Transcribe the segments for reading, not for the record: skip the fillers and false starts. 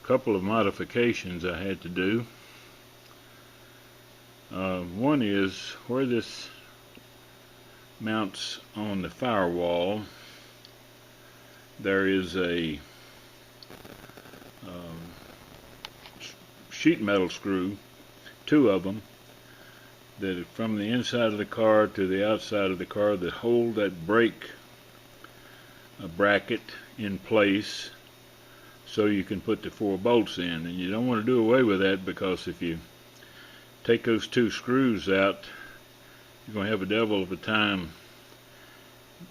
couple of modifications I had to do. One is where this mounts on the firewall, there is a sheet metal screw, two of them, that from the inside of the car to the outside of the car that hold that brake bracket in place so you can put the 4 bolts in. And you don't want to do away with that, because if you take those 2 screws out, you're going to have a devil of a time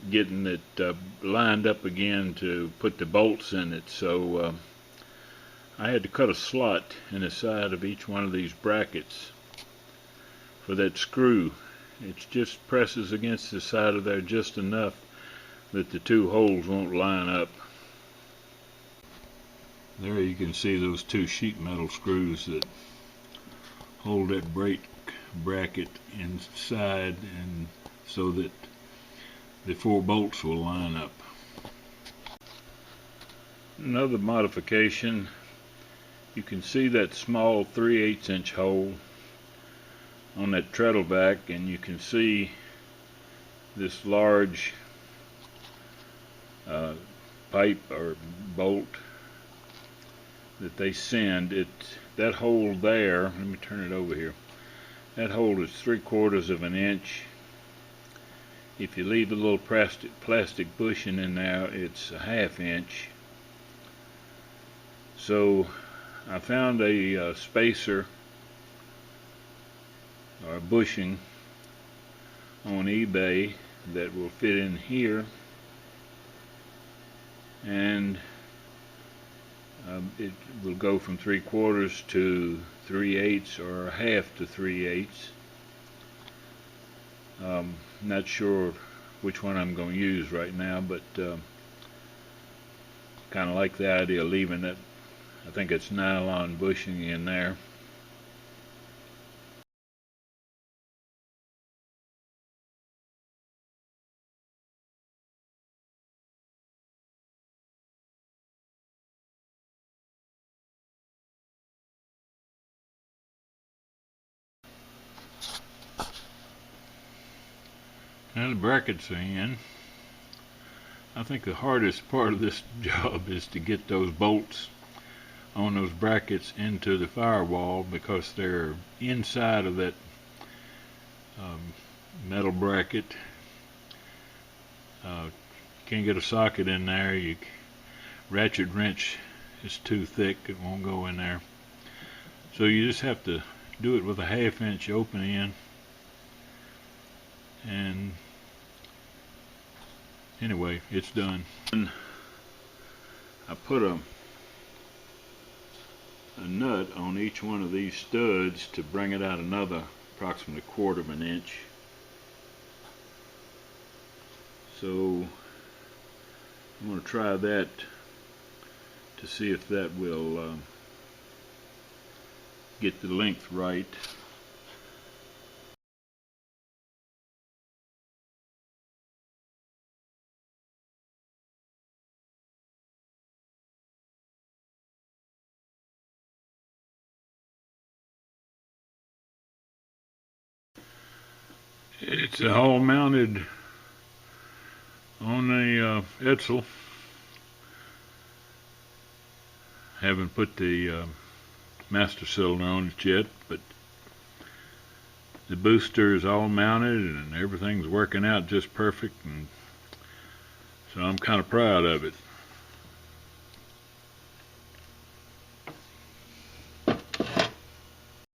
getting it lined up again to put the bolts in it. So I had to cut a slot in the side of each one of these brackets for that screw. It just presses against the side of there just enough that the 2 holes won't line up. There you can see those 2 sheet metal screws that hold that brake bracket inside, and so that the 4 bolts will line up. Another modification, you can see that small 3/8 inch hole on that Treadlevac, and you can see this large pipe or bolt that they send. That hole there, let me turn it over here, that hole is 3/4 of an inch. If you leave a little plastic bushing in there, it's a 1/2 inch. So I found a spacer or a bushing on eBay that will fit in here, and it will go from 3/4 to 3/8 or 1/2 to 3/8. Not sure which one I'm going to use right now, but kind of like the idea of leaving it. I think it's nylon bushing in there. Now the brackets are in. I think the hardest part of this job is to get those bolts on those brackets into the firewall, because they're inside of that metal bracket. Can't get a socket in there. Ratchet wrench is too thick, it won't go in there. So you just have to do it with a 1/2 inch open end. And anyway, it's done. And I put a nut on each one of these studs to bring it out another approximately 1/4 of an inch. So I'm going to try that to see if that will get the length right. It's all mounted on a Edsel. Haven't put the master cylinder on it yet, but the booster is all mounted and everything's working out just perfect, and so I'm kind of proud of it.